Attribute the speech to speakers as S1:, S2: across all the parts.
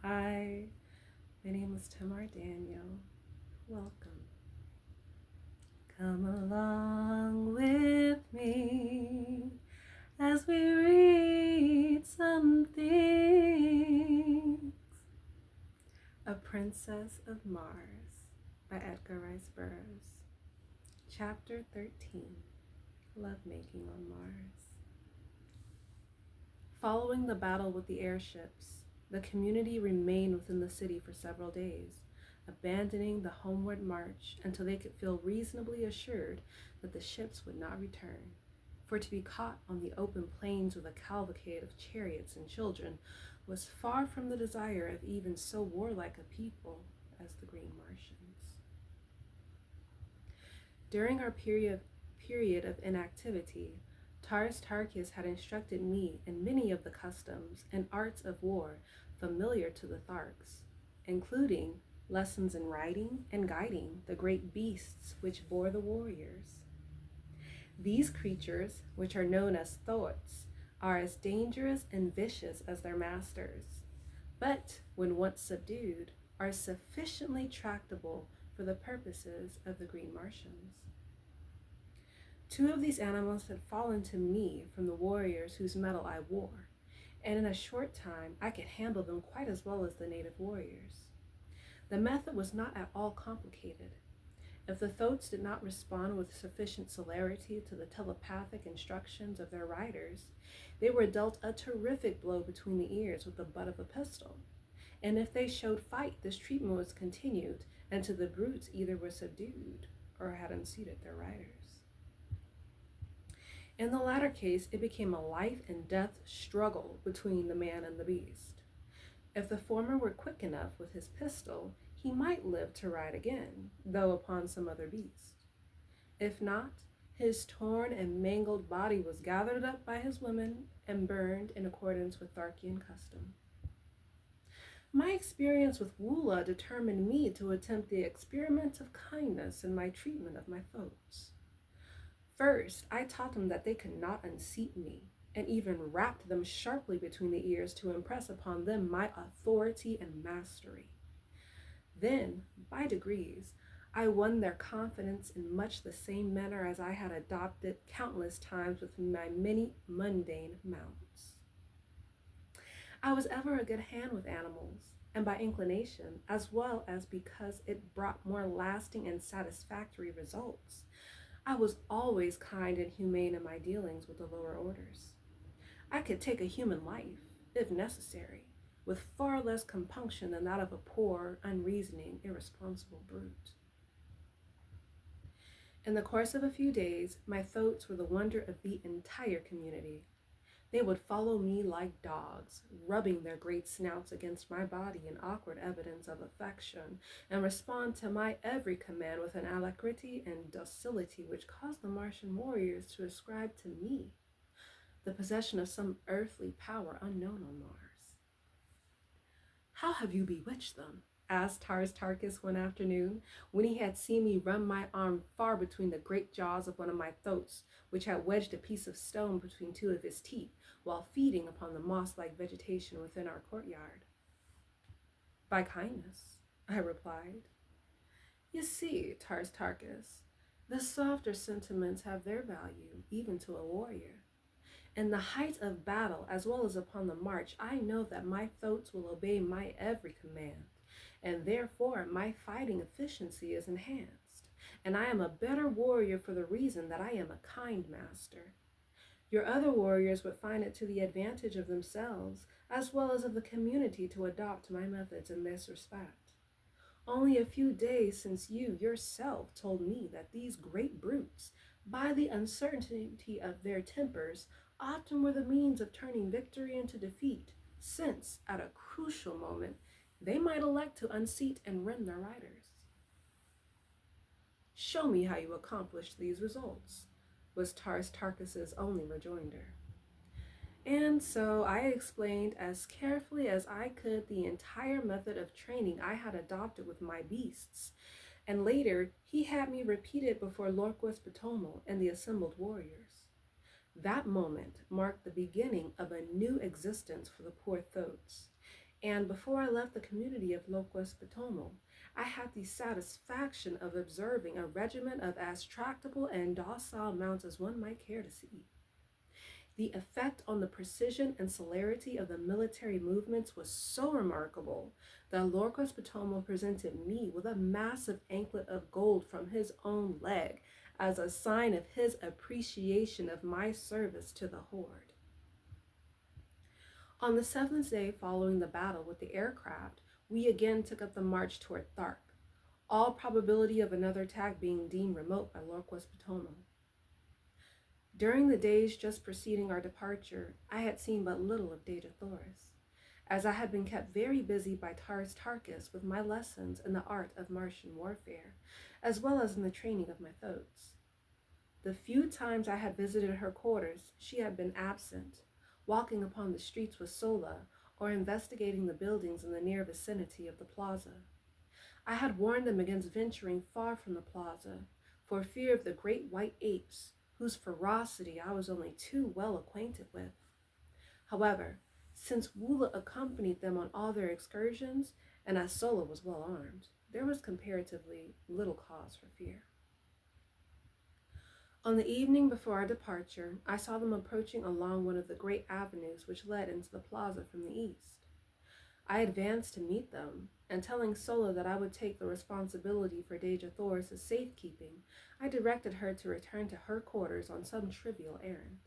S1: Hi, my name is Tamar Daniel. Welcome. Come along with me as we read some things. A Princess of Mars by Edgar Rice Burroughs. Chapter 13, Lovemaking on Mars. Following the battle with the airships, the community remained within the city for several days, abandoning the homeward march until they could feel reasonably assured that the ships would not return. For to be caught on the open plains with a cavalcade of chariots and children was far from the desire of even so warlike a people as the Green Martians. During our period of inactivity, Taras Tarkis had instructed me in many of the customs and arts of war familiar to the Tharks, including lessons in riding and guiding the great beasts which bore the warriors. These creatures, which are known as thoats, are as dangerous and vicious as their masters, but when once subdued, are sufficiently tractable for the purposes of the Green Martians. Two of these animals had fallen to me from the warriors whose metal I wore, and in a short time I could handle them quite as well as the native warriors. The method was not at all complicated. If the thoats did not respond with sufficient celerity to the telepathic instructions of their riders, they were dealt a terrific blow between the ears with the butt of a pistol. And if they showed fight, this treatment was continued until the brutes either were subdued or had unseated their riders. In the latter case, it became a life and death struggle between the man and the beast. If the former were quick enough with his pistol, he might live to ride again, though upon some other beast. If not, his torn and mangled body was gathered up by his women and burned in accordance with Tharkian custom. My experience with Woola determined me to attempt the experiment of kindness in my treatment of my foes. First, I taught them that they could not unseat me, and even rapped them sharply between the ears to impress upon them my authority and mastery. Then, by degrees, I won their confidence in much the same manner as I had adopted countless times with my many mundane mounts. I was ever a good hand with animals, and by inclination, as well as because it brought more lasting and satisfactory results. I was always kind and humane in my dealings with the lower orders. I could take a human life, if necessary, with far less compunction than that of a poor, unreasoning, irresponsible brute. In the course of a few days, my thoats were the wonder of the entire community. They would follow me like dogs, rubbing their great snouts against my body in awkward evidence of affection, and respond to my every command with an alacrity and docility which caused the Martian warriors to ascribe to me the possession of some earthly power unknown on Mars. "How have you bewitched them?" asked Taras Tarkis one afternoon, when he had seen me run my arm far between the great jaws of one of my thoats, which had wedged a piece of stone between two of his teeth, while feeding upon the moss-like vegetation within our courtyard. "By kindness," I replied. "You see, Taras Tarkis, the softer sentiments have their value, even to a warrior. In the height of battle, as well as upon the march, I know that my thoats will obey my every command, and therefore my fighting efficiency is enhanced, and I am a better warrior for the reason that I am a kind master. Your other warriors would find it to the advantage of themselves, as well as of the community, to adopt my methods in this respect. Only a few days since you yourself told me that these great brutes, by the uncertainty of their tempers, often were the means of turning victory into defeat, since, at a crucial moment, they might elect to unseat and rend their riders." "Show me how you accomplished these results," was Taras Tarkis's only rejoinder. And so I explained as carefully as I could the entire method of training I had adopted with my beasts, and later he had me repeat it before Lorquas Ptomo and the assembled warriors. That moment marked the beginning of a new existence for the poor thoats, And before I left the community of Loquas Potomo, I had the satisfaction of observing a regiment of as tractable and docile mounts as one might care to see. The effect on the precision and celerity of the military movements was so remarkable that Lorcas Potomo presented me with a massive anklet of gold from his own leg as a sign of his appreciation of my service to the horde. On the seventh day following the battle with the aircraft, we again took up the march toward Tharp, all probability of another attack being deemed remote by Lorquas Potomo. During the days just preceding our departure, I had seen but little of Dejah Thoris, as I had been kept very busy by Taurus Tarkus with my lessons in the art of Martian warfare, as well as in the training of my thoats. The few times I had visited her quarters, she had been absent, walking upon the streets with Sola, or investigating the buildings in the near vicinity of the plaza. I had warned them against venturing far from the plaza, for fear of the great white apes, whose ferocity I was only too well acquainted with. However, since Wula accompanied them on all their excursions, and as Sola was well armed, there was comparatively little cause for fear. On the evening before our departure, I saw them approaching along one of the great avenues which led into the plaza from the east. I advanced to meet them, and telling Sola that I would take the responsibility for Dejah Thoris' safekeeping, I directed her to return to her quarters on some trivial errand.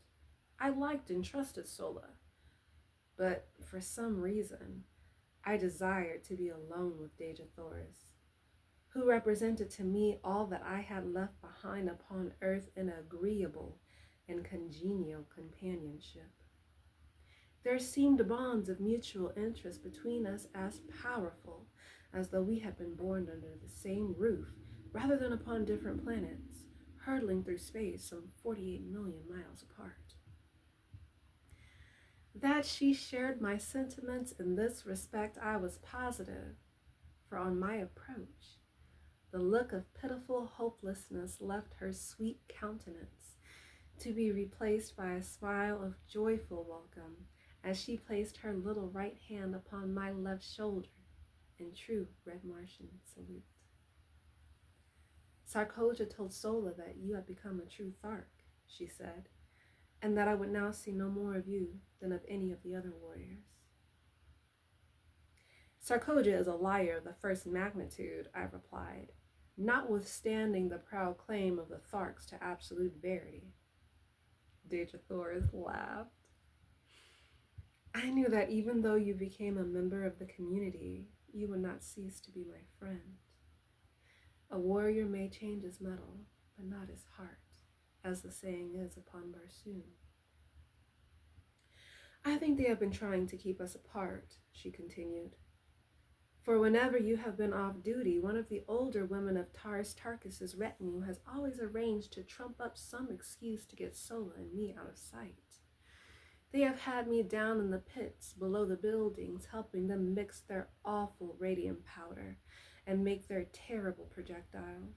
S1: I liked and trusted Sola, but for some reason, I desired to be alone with Dejah Thoris, who represented to me all that I had left behind upon earth in agreeable and congenial companionship. There seemed bonds of mutual interest between us as powerful as though we had been born under the same roof rather than upon different planets, hurtling through space some 48 million miles apart. That she shared my sentiments in this respect I was positive, for on my approach, the look of pitiful hopelessness left her sweet countenance, to be replaced by a smile of joyful welcome, as she placed her little right hand upon my left shoulder in true Red Martian salute. Sarkoja told Sola that you had become a true Thark, she said, and that I would now see no more of you than of any of the other warriors. Sarkoja is a liar of the first magnitude, I replied, notwithstanding the proud claim of the Tharks to absolute verity. Dejah Thoris laughed. I knew that even though you became a member of the community, you would not cease to be my friend. A warrior may change his mettle, but not his heart, as the saying is upon Barsoom. I think they have been trying to keep us apart, she continued. For whenever you have been off duty, one of the older women of Taurus Tarkus' retinue has always arranged to trump up some excuse to get Sola and me out of sight. They have had me down in the pits below the buildings, helping them mix their awful radium powder and make their terrible projectiles.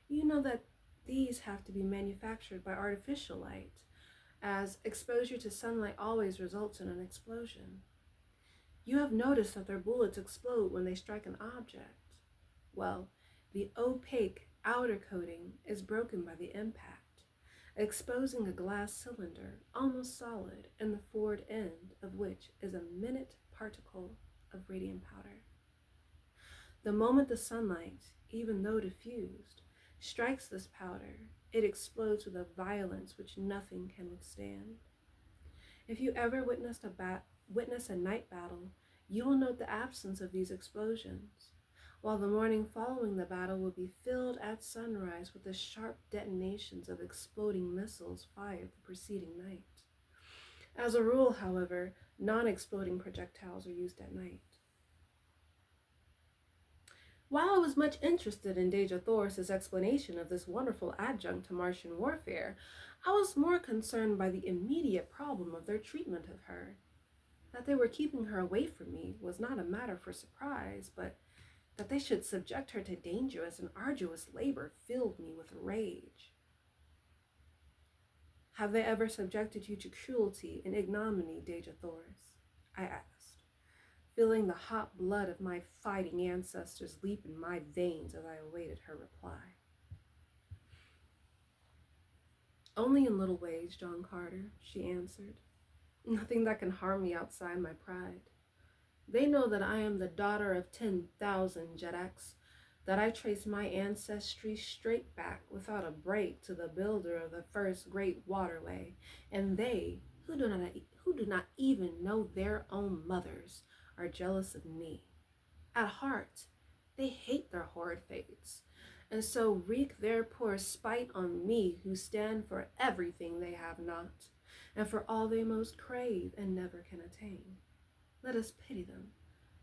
S1: You know that these have to be manufactured by artificial light, as exposure to sunlight always results in an explosion. You have noticed that their bullets explode when they strike an object. Well, the opaque outer coating is broken by the impact, exposing a glass cylinder, almost solid, in the forward end of which is a minute particle of radium powder. The moment the sunlight, even though diffused, strikes this powder, it explodes with a violence which nothing can withstand. If you ever witness a night battle, you will note the absence of these explosions, while the morning following the battle will be filled at sunrise with the sharp detonations of exploding missiles fired the preceding night. As a rule, however, non-exploding projectiles are used at night. While I was much interested in Dejah Thoris' explanation of this wonderful adjunct to Martian warfare, I was more concerned by the immediate problem of their treatment of her. That they were keeping her away from me was not a matter for surprise, but that they should subject her to dangerous and arduous labor filled me with rage. Have they ever subjected you to cruelty and ignominy, Dejah Thoris? I asked, feeling the hot blood of my fighting ancestors leap in my veins as I awaited her reply. "Only in little ways, John Carter," she answered. "Nothing that can harm me outside my pride. They know that I am the daughter of 10,000 Jedaks, that I trace my ancestry straight back without a break to the builder of the first great waterway, and they, who do not even know their own mothers, are jealous of me. At heart, they hate their horrid fates, and so wreak their poor spite on me who stand for everything they have not, and for all they most crave and never can attain. Let us pity them,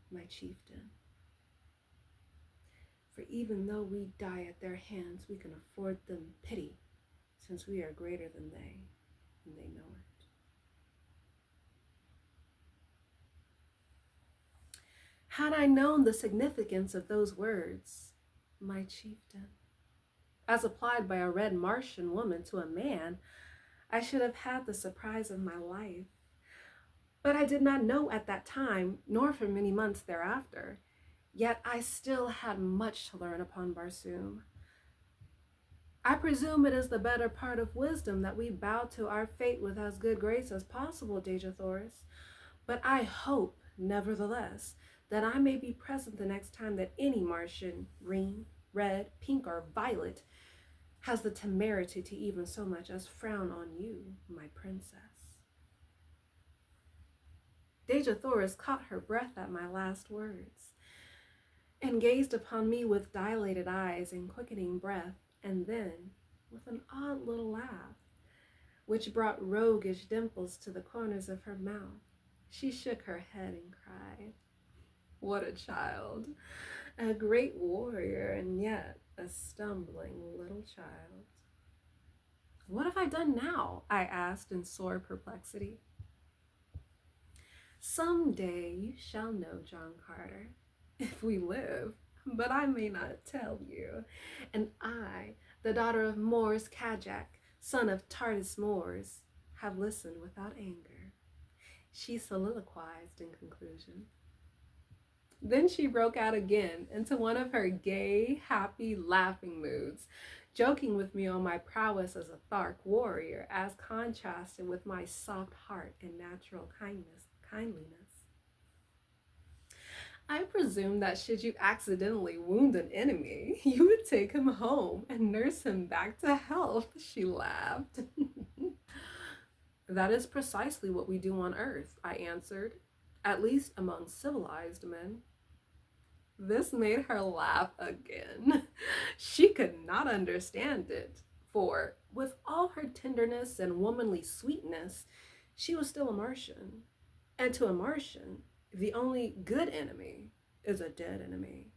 S1: my chieftain. For even though we die at their hands, we can afford them pity, since we are greater than they, and they know it." Had I known the significance of those words, my chieftain, as applied by a red Martian woman to a man, I should have had the surprise of my life. But I did not know at that time, nor for many months thereafter. Yet I still had much to learn upon Barsoom. I presume it is the better part of wisdom that we bow to our fate with as good grace as possible, Dejathoris. But I hope, nevertheless, that I may be present the next time that any Martian, green, red, pink, or violet, has the temerity to even so much as frown on you, my princess. Dejathoris caught her breath at my last words, and gazed upon me with dilated eyes and quickening breath, and then, with an odd little laugh, which brought roguish dimples to the corners of her mouth, she shook her head and cried, "What a child! A great warrior, and yet a stumbling little child." "What have I done now?" I asked in sore perplexity. "Some day you shall know, John Carter, if we live, but I may not tell you. And I, the daughter of Mors Kajak, son of Tardis Mors, have listened without anger," she soliloquized in conclusion. Then she broke out again into one of her gay, happy, laughing moods, joking with me on my prowess as a Thark warrior as contrasted with my soft heart and natural kindliness. "I presume that should you accidentally wound an enemy, you would take him home and nurse him back to health," she laughed. "That is precisely what we do on Earth," I answered, "at least among civilized men." This made her laugh again. She could not understand it, for, with all her tenderness and womanly sweetness, she was still a Martian. And to a Martian, the only good enemy is a dead enemy.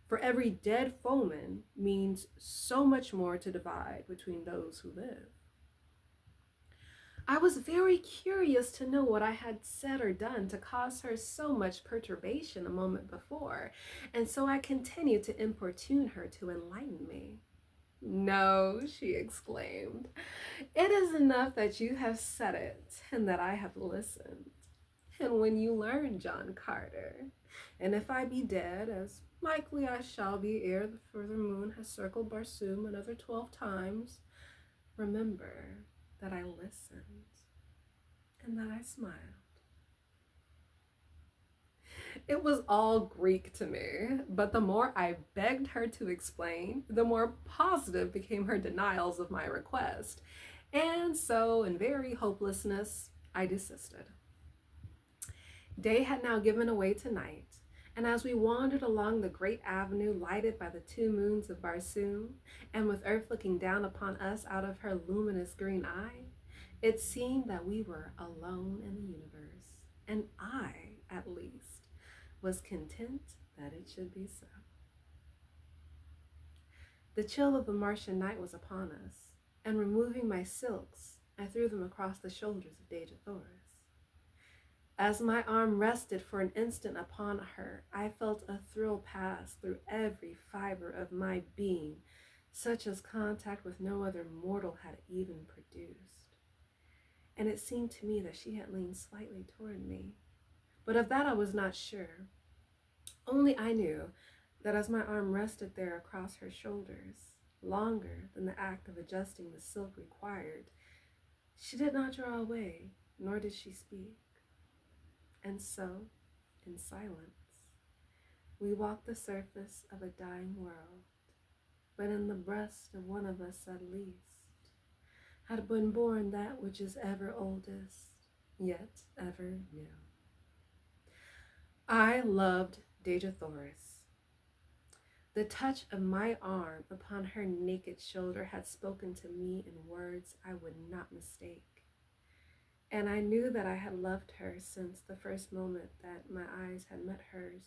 S1: For every dead foeman means so much more to divide between those who live. I was very curious to know what I had said or done to cause her so much perturbation a moment before, and so I continued to importune her to enlighten me. "No," she exclaimed, "it is enough that you have said it and that I have listened. And when you learn, John Carter, and if I be dead, as likely I shall be ere the further moon has circled Barsoom another 12 times, remember that I listened and that I smiled." It was all Greek to me, but the more I begged her to explain, the more positive became her denials of my request. And so, in very hopelessness, I desisted. Day had now given way to night, and as we wandered along the great avenue lighted by the 2 moons of Barsoom, and with Earth looking down upon us out of her luminous green eye, it seemed that we were alone in the universe, and I, at least, was content that it should be so. The chill of the Martian night was upon us, and removing my silks, I threw them across the shoulders of Dejathoris. As my arm rested for an instant upon her, I felt a thrill pass through every fiber of my being, such as contact with no other mortal had even produced. And it seemed to me that she had leaned slightly toward me, But of that I was not sure. Only I knew that as my arm rested there across her shoulders, longer than the act of adjusting the silk required, she did not draw away, nor did she speak. And so, in silence, we walked the surface of a dying world, but in the breast of one of us at least had been born that which is ever oldest, yet ever new. I loved Dejah Thoris. The touch of my arm upon her naked shoulder had spoken to me in words I would not mistake. And I knew that I had loved her since the first moment that my eyes had met hers,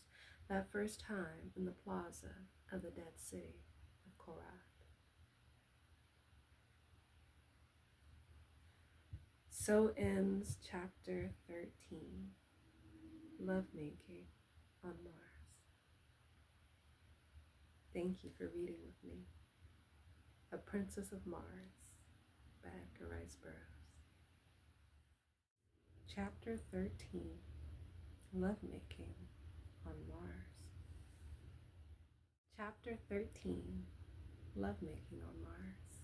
S1: that first time in the plaza of the dead city of Korat. So ends chapter 13, Lovemaking on Mars. Thank you for reading with me. A Princess of Mars by Edgar Rice Burroughs. Chapter 13, Lovemaking on Mars. Chapter 13, Lovemaking on Mars.